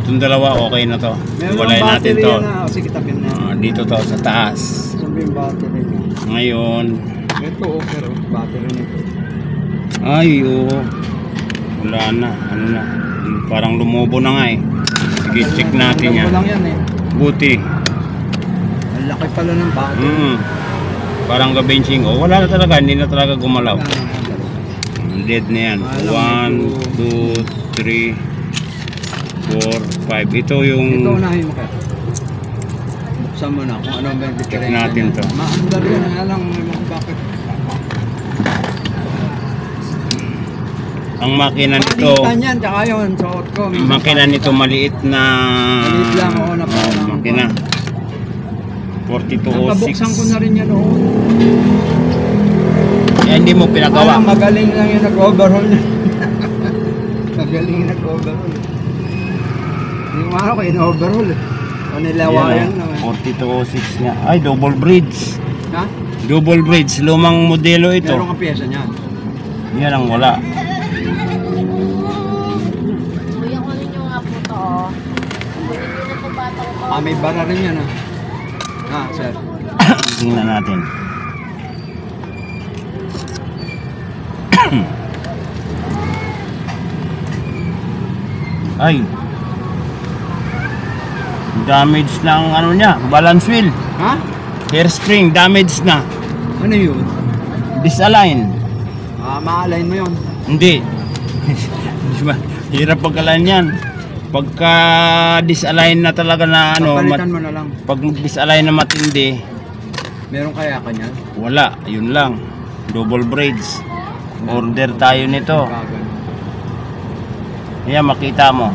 Itong dalawa okay na to. Iwalay natin to. Sige, tapin na. Dito to sa taas. Sabi yung battery niya. Ngayon. Ito, okay ro. Battery nito. Ay, oo. Wala na. Ano na. Parang lumobo na nga eh. Sige, check natin yan. Lang yan eh. Buti. Ang laki pala ng battery. Parang gabenching. Oh, wala na talaga. Hindi na talaga gumalaw. Dead na yan. 1, 2, 3, 4, 5. Ito yung... Ito unahin mo kaya. Buksan mo na kung ano may diferensya. Check natin to. Maandar yan. Alam mo bakit. Ang makina nito... Malitan yan. Tsaka yun. Suot ko. Ang makina nito maliit na... Maliit lang. Oo na pa. Makina. 4206. Napabuksan ko na rin yan noon. Hindi mo pinagawa. Magaling lang yung nag-overhaul niya. Magaling yung nag-overhaul. Yung araw ko in-overhaul eh. Panilawayan naman. 4206 nga. Ay, double bridge. Ha? Double bridge. Lumang modelo ito. Meron kang pyesa niyan. Yan ang wala. Kuya, kunin nyo nga po to. Kunin nyo na po bata ko. May bara rin yan ah. Sir. Tingnan natin. Ay, damage na ang ano niya, balance wheel. Ha? Hairspring, damage na. Ano yun? Disalign. Ma-align mo yun. Hindi. Hirap pag-align yan. Pagka disalign na talaga na ano, Papalitan mo na lang. pag disalign na matindi, Meron kaya ka niyan? wala, yun lang. Double bridge. Order tayo nito. Ayan, makita mo.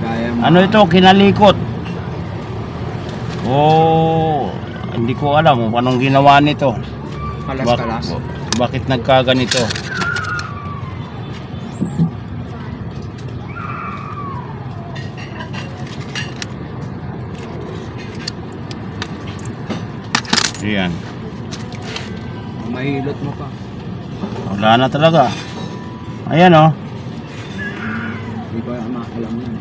Kaya mo. Ano ito? Kinalikot. Oh, hindi ko alam kung anong ginawa nito. Kalas-kalas. Bakit nagkaganito? Ayan. Mahilot mo pa. Wala na talaga. Ayan oh. Hindi ko alam yan.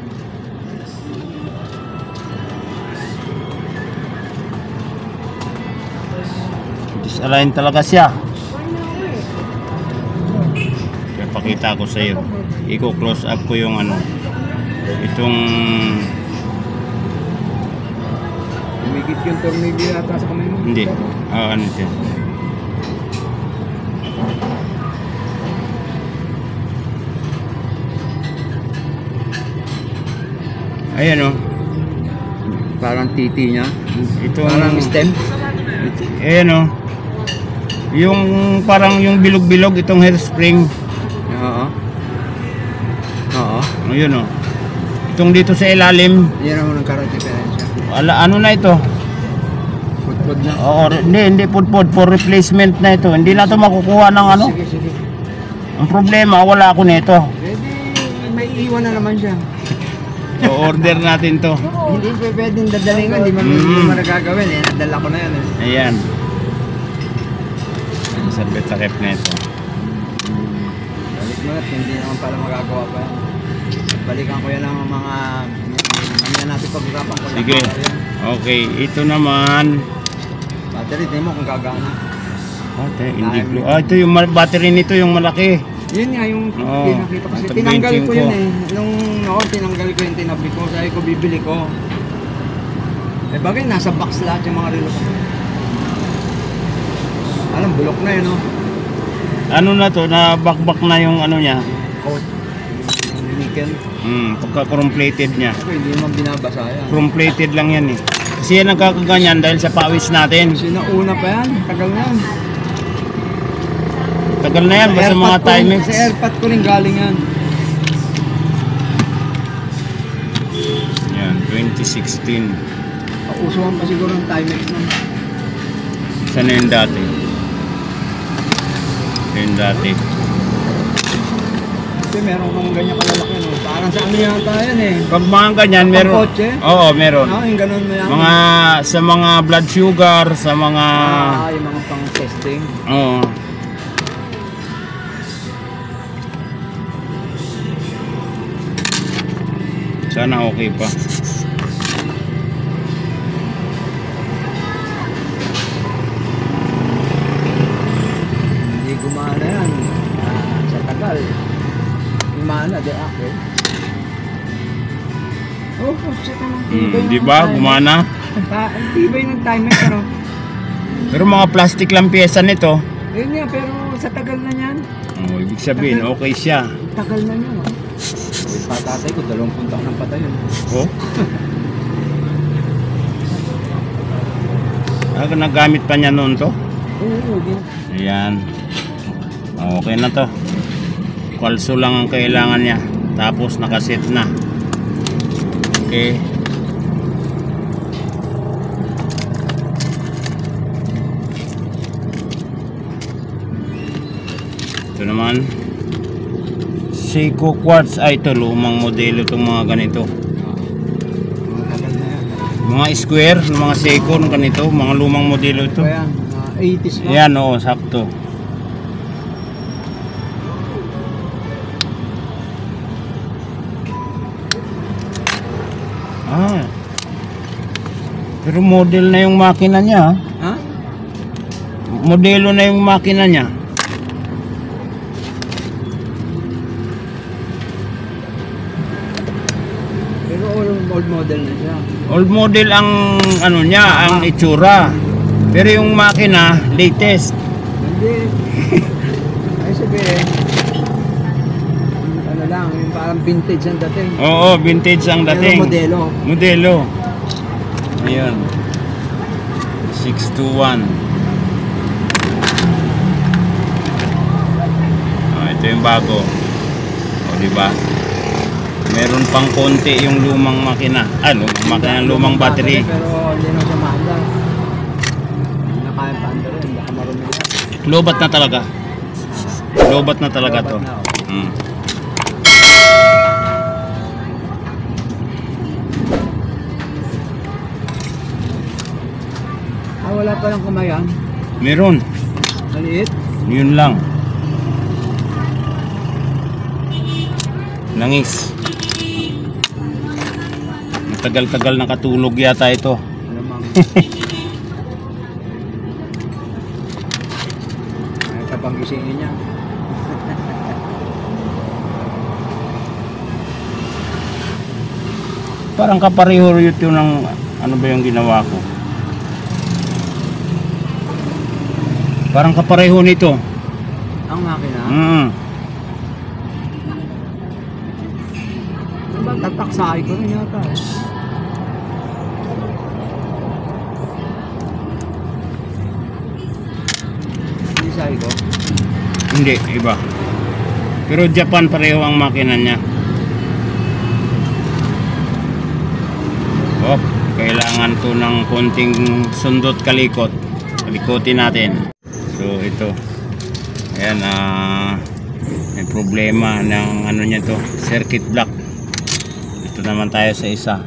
Disalign talaga siya. Kaya pakita ko sa iyo. Iko-close up ko yung ano. Itong Umigit yung tornilyo yata sa kamay mo. hindi. Ano ito? Ayan oh. Parang titi niya. Ito Parang stem. Ayan oh. Yung parang yung bilog-bilog itong hairspring. Oo. Oo. Ayun oh. Itong dito sa ilalim. Yan ang nagkaroon diferensya. Ano na ito? Pudpud na. Oo, hindi pudpud for replacement na ito. Hindi na ito makukuha ng ano. Sige, sige. Ang problema, wala ako nito. Pwede, may iwan na naman siya. O-order natin to. Hindi pa pwedeng dadalhin ko, hindi mo nagagawin eh. Nadala ko na yan eh. Ayan. Ang sabit sa rep na ito. Balik mo na, hindi naman pala magagawa pa yan. Balikan ko yan ang mga natin pag-usapan ko. Sige. Okay, ito naman. Battery, tingin mo kung gagana. Okay, hindi blue. Ito yung battery nito, yung malaki. Yun nga yung pinakita ko. ito Tinanggal benching ko yun eh. Nung noon, tinanggal ko yung tinabli ko. Sabi ko, bibili ko. Eh bagay, nasa box lahat yung mga relo ko. Alam, bulok na yun, no? Ano na to, nabakbak na yung ano niya. Coat. Nickel. Pagka chrome plated niya. Ako, hindi naman binabasa yan. Chrome plated lang yan eh. Kasi yan nagkakaganyan dahil sa pawis natin. Sinauna pa yan. Tagal na yan. Tagal na yan, basta mga Timex. Sa airpot ko rin galing yan. Yan, 2016. Pausuhan pa siguro ng Timex nun. Saan na yung dati? Yung dati. Kasi meron kang ganyan kalalaki, no? Parang sa ano yata yan eh. Pag mga ganyan, meron. Pang-kotse? Oo, meron. No, yung ganun mo yan. Mga, sa mga blood sugar, sa mga... yung mga pang-testing. Oo. Sana okay pa. Hindi gumana yan. Sa tagal. Gumana, di ako. Oh, sa tanong tibay Di ng ba? timer. Gumana. Ang tibay ng timer, pero Pero mga plastic lang pyesa nito. yun nga, pero sa tagal na yan. Oh, ibig sabihin, okay siya. Tagal na yan. Oh. Patatay ko, 20 taon ng patay yun. Oh. Nagamit pa niya noon to. Oo, din. Ayan. Okay na to. Kwalso lang ang kailangan niya. Tapos nakaset na. Okay. Ito naman. Seiko Quartz. Ay, ito. Lumang modelo itong mga ganito. Mga tagal na yan. Mga square, mga Seiko ng ganito. Mga lumang modelo ito. Kaya, 80s lang. Ayan, oo, sakto. Ah. Pero model na yung makina niya. Ha? Modelo na yung makina niya. Pero old model na siya. Old model ang ano niya, ang itsura. Pero yung makina, latest. Hindi. Ay sabihin, ano lang, yung parang vintage ang dating. Oo, vintage ang Pero dating. modelo. Modelo. Ayun. 621. Oh, ito yung bago. O, di ba? Meron pang konti yung lumang makina. Lumang makina, lumang battery. Pero hindi na siya maanda. Hindi na kaya paanda rin, baka marumi lang. Lobat na talaga. Lobat na talaga to. Lobat na, oh. Mm. Wala pa lang kamayan. Meron. Maliit. Yun lang. Langis. Matagal-tagal nakatulog yata ito. Alamang. Ay, kapag gisingin niya. Parang kapareho ito ng ano ba yung ginawa ko. Parang kapareho nito. Ang makina. Ano ba, tataksahay ko rin yata. Hindi sahay ko. Hindi, iba. Pero Japan pareho ang makina niya. Oh, kailangan to ng konting sundot kalikot. Kalikotin natin. So ito. Ayan, may problema ng ano niya to, circuit block. Ito naman tayo sa isa.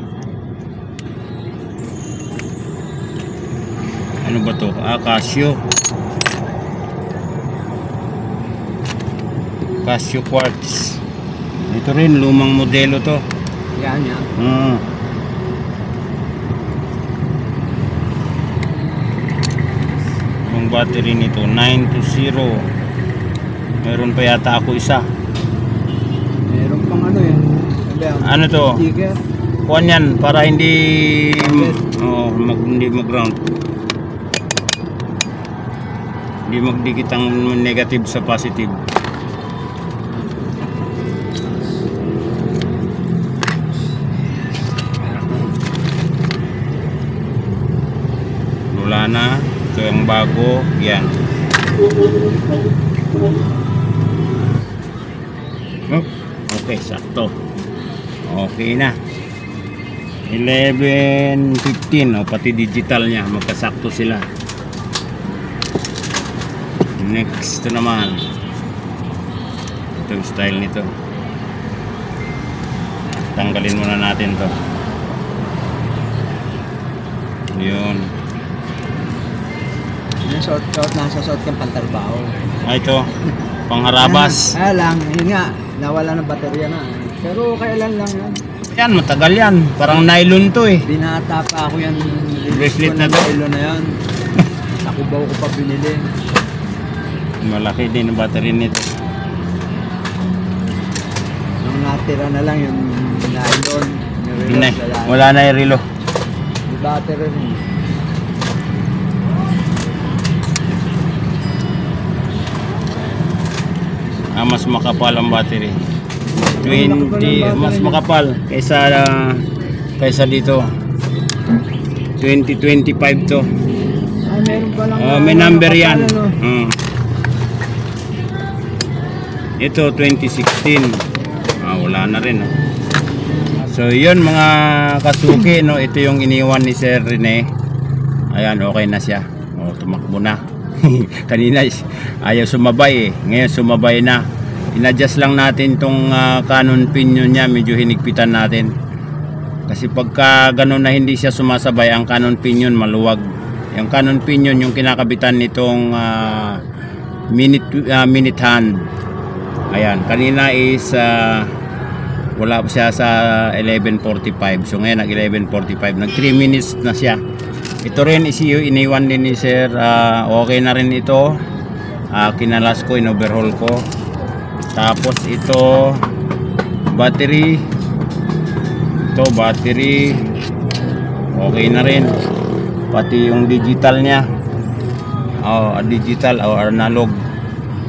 Ano ba to? Casio. Casio Quartz. Ito rin, lumang modelo to. Yan yan. Yung battery nito 920. Meron pa yata ako isa. Meron pang ano yan. Ano to? Sticker. Kuhan yan para hindi hindi mag-ground. Hindi magdikit ang negative sa positive. Wala na. Ito yung bago. Yan. Okay, sakto. Okay na. 11:15. Pati digital niya. Magkasakto sila. Next naman. Ito yung style nito. Tanggalin muna natin to. Yun. Nasa short kang pantalbaho. Ito. Pangharabas. Kaya lang, yun nga, nawala ng baterya na. Pero kailan lang yan. Yan, matagal yan. Parang nylon to eh. Binata pa ako yan. Bracelet ko na ng to? kilo na yan. Sa Cubao ko pa binili. Malaki din ang battery nito. Nung natira na lang yung nylon. Yung Nay, reload, wala na yung relo. Yung battery rin. Mas makapal ang battery. 20, mas makapal kaysa dito. 2025 to. Ay, meron pa lang. May number yan. Ano? Ito 2016. Wala na rin. So yun mga kasuki, no, ito yung iniwan ni Sir Rene. Ayan, okay na siya. Tumakbo na. Kanina ayaw sumabay eh. Ngayon sumabay na. In-adjust lang natin tong cannon pinion niya, medyo hinigpitan natin. Kasi pagka ganun na hindi siya sumasabay, ang cannon pinion maluwag. Yung cannon pinion yung kinakabitan nitong minute hand. Ayan, kanina is wala pa siya sa 11:45. So ngayon nag 11:45, nag 3 minutes na siya. Ito rin iniwan din ni Sir, okay na rin ito. Kinalas ko, in-overhaul ko. Tapos ito battery. Ito battery. Okay na rin. Pati yung digital niya. Digital o analog.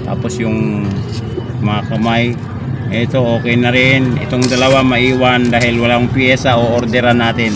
Tapos yung mga kamay. Ito okay na rin. Itong dalawa maiwan dahil walang piyesa o orderan natin.